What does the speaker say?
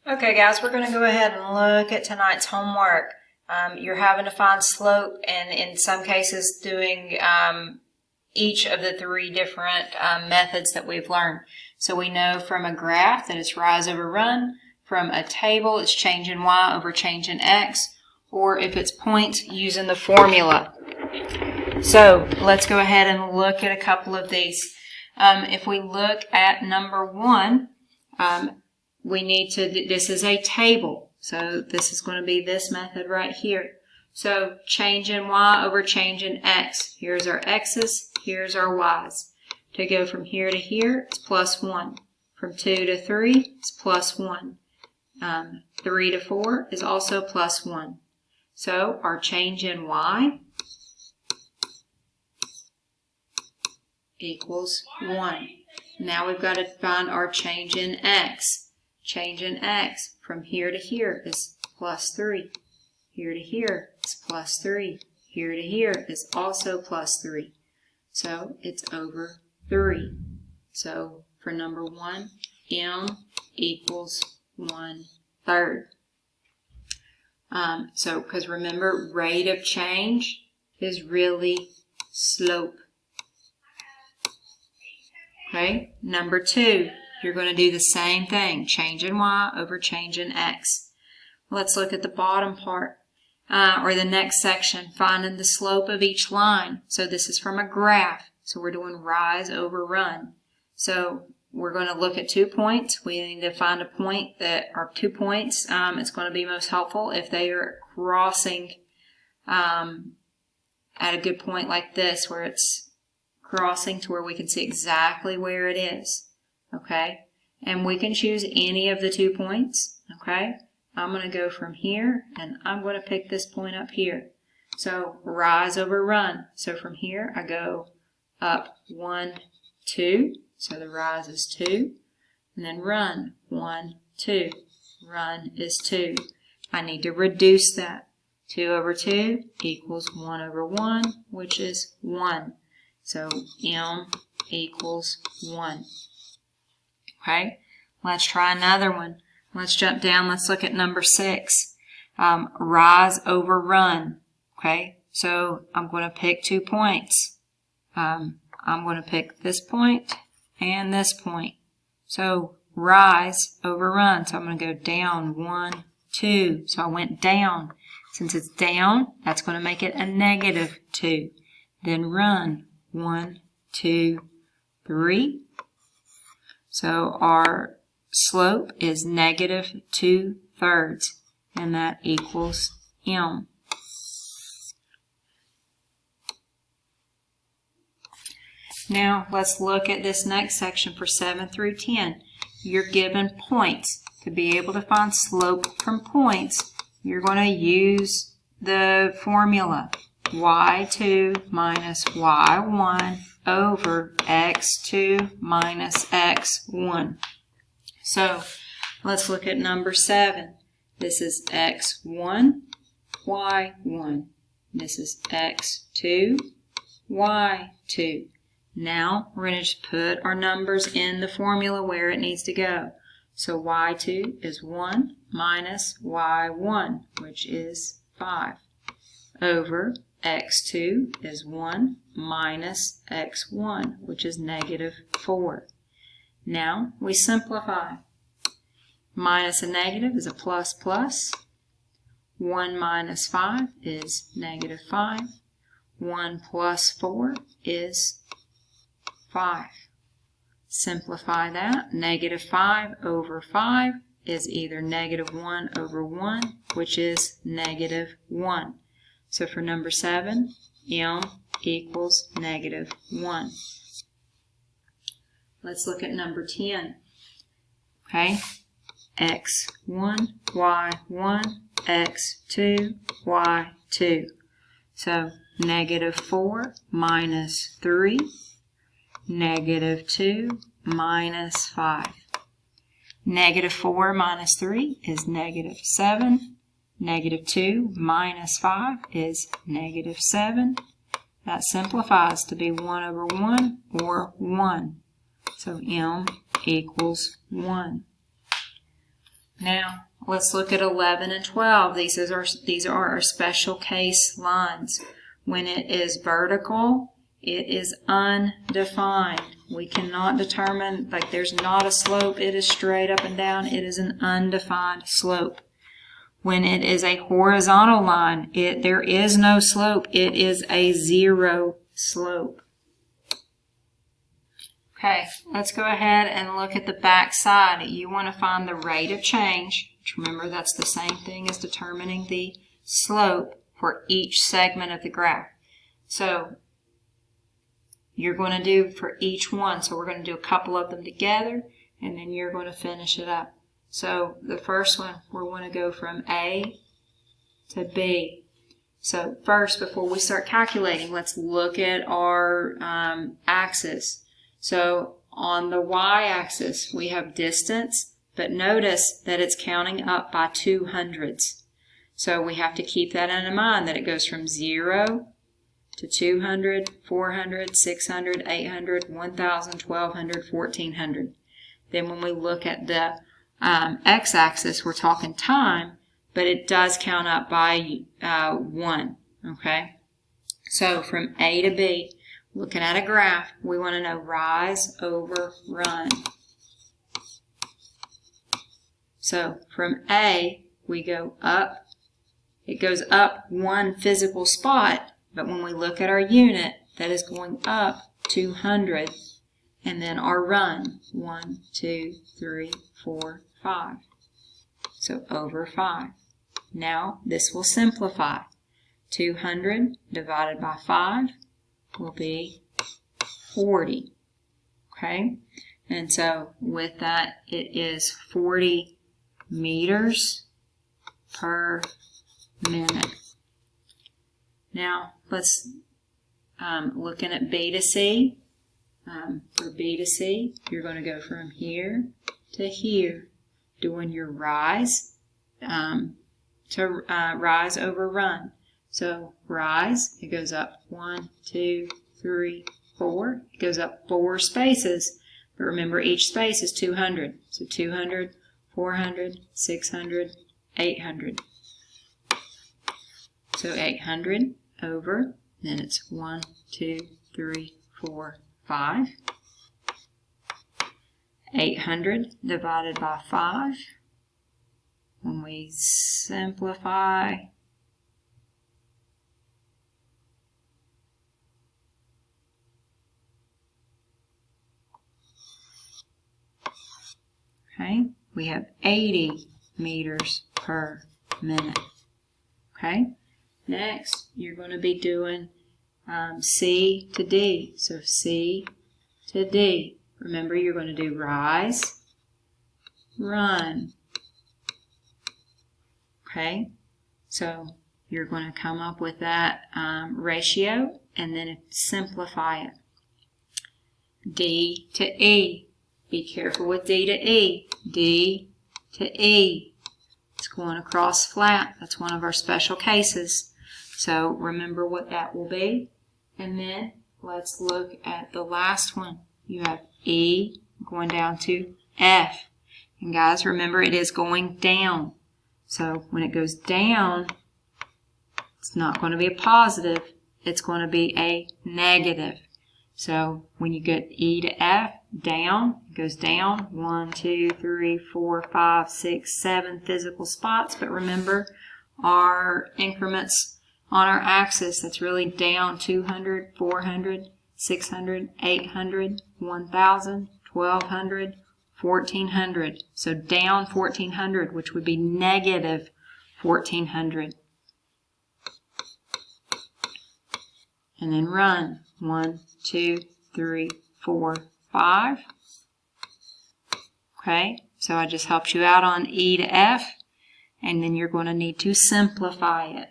Okay guys, we're going to go ahead and look at tonight's homework. You're having to find slope and in some cases doing each of the three different methods that we've learned. So we know from a graph that it's rise over run, from a table it's change in y over change in x, or if it's points using the formula. So let's go ahead and look at a couple of these. If we look at number 1, we need to, this is a table, so this is going to be this method right here. So change in y over change in x. Here's our x's, here's our y's. To go from here to here, it's plus 1. From 2 to 3, it's plus 1. 3 to 4 is also plus 1. So our change in y equals 1. Now we've got to find our change in x. Change in x from here to here is plus 3. Here to here is plus 3. Here to here is also plus 3. So it's over 3. So for number 1, m equals 1/3. So because remember, rate of change is really slope. Okay, number 2. You're going to do the same thing, change in y over change in x. Let's look at the bottom part, or the next section, finding the slope of each line. So this is from a graph, so we're doing rise over run. So we're going to look at 2 points. We need to find a point that are 2 points. It's going to be most helpful if they are crossing at a good point like this, where it's crossing to where we can see exactly where it is. Okay, and we can choose any of the 2 points. Okay, I'm going to go from here and I'm going to pick this point up here. So rise over run. So from here I go up 1, 2. So the rise is 2. And then run 1, 2. Run is 2. I need to reduce that. 2 over 2 equals 1 over 1, which is 1. So m equals 1. Okay, let's try another one. Let's jump down. Let's look at number 6. Rise over run. Okay, so I'm going to pick 2 points. I'm going to pick this point and this point. So rise over run. So I'm going to go down 1, 2. So I went down. Since it's down, that's going to make it a -2. Then run 1, 2, 3. So our slope is -2/3, and that equals m. Now let's look at this next section for 7 through 10. You're given points. To be able to find slope from points, you're going to use the formula y2 minus y1 over x2 minus x1. So let's look at number 7. This is x1, y1. This is x2, y2. Now we're going to just put our numbers in the formula where it needs to go. So y2 is 1 minus y1, which is 5, over x2 is 1 minus x1, which is -4. Now we simplify. Minus a negative is a plus plus. 1 minus 5 is -5. 1 plus 4 is 5. Simplify that. -5 over 5 is either -1 over 1, which is -1. So for number 7, m equals -1. Let's look at number 10. Okay, x1, y1, x2, y2. So -4 minus 3, -2 minus 5. -4 minus 3 is -7. -2 minus 5 is -7. That simplifies to be 1 over 1 or 1. So m equals 1. Now, let's look at 11 and 12. These are our special case lines. When it is vertical, it is undefined. We cannot determine, like there's not a slope. It is straight up and down. It is an undefined slope. When it is a horizontal line, there is no slope. It is a zero slope. Okay, let's go ahead and look at the back side. You want to find the rate of change, which remember that's the same thing as determining the slope for each segment of the graph. So you're going to do for each one. So we're going to do a couple of them together, and then you're going to finish it up. So the first one, we're going to go from A to B. So first, before we start calculating, let's look at our axis. So on the y-axis, we have distance, but notice that it's counting up by 200s. So we have to keep that in mind, that it goes from 0 to 200, 400, 600, 800, 1,000, 1,200, 1,400. Then when we look at the x-axis, we're talking time, but it does count up by 1, okay? So from A to B, looking at a graph, we want to know rise over run. So from A, we go up. It goes up one physical spot, but when we look at our unit, that is going up 200. And then our run, 1, 2, 3, 4, 5. So over 5. Now this will simplify. 200 divided by 5 will be 40. Okay? And so with that, it is 40 meters per minute. Now let's looking at B to C. For B to C, you're going to go from here to here, doing your rise to rise over run. So rise, it goes up 1, 2, 3, 4. It goes up 4 spaces, but remember each space is 200. So 200, 400, 600, 800. So 800 over, then it's 1, 2, 3, 4, 5. 800 divided by 5. When we simplify, okay, we have 80 meters per minute. Okay, next you're going to be doing C to D. So C to D. Remember, you're going to do rise, run. Okay, so you're going to come up with that ratio and then simplify it. D to E. Be careful with D to E. D to E. It's going across flat. That's one of our special cases. So remember what that will be. And then let's look at the last one. You have E going down to F. And guys, remember it is going down. So when it goes down, it's not going to be a positive. It's going to be a negative. So when you get E to F, down, it goes down 1, 2, 3, 4, 5, 6, 7 physical spots. But remember our increments on our axis, that's really down 200, 400, 600, 800, 1,000, 1,200, 1,400. So down 1,400, which would be negative 1,400. And then run 1, 2, 3, 4, 5. Okay, so I just helped you out on E to F, and then you're going to need to simplify it.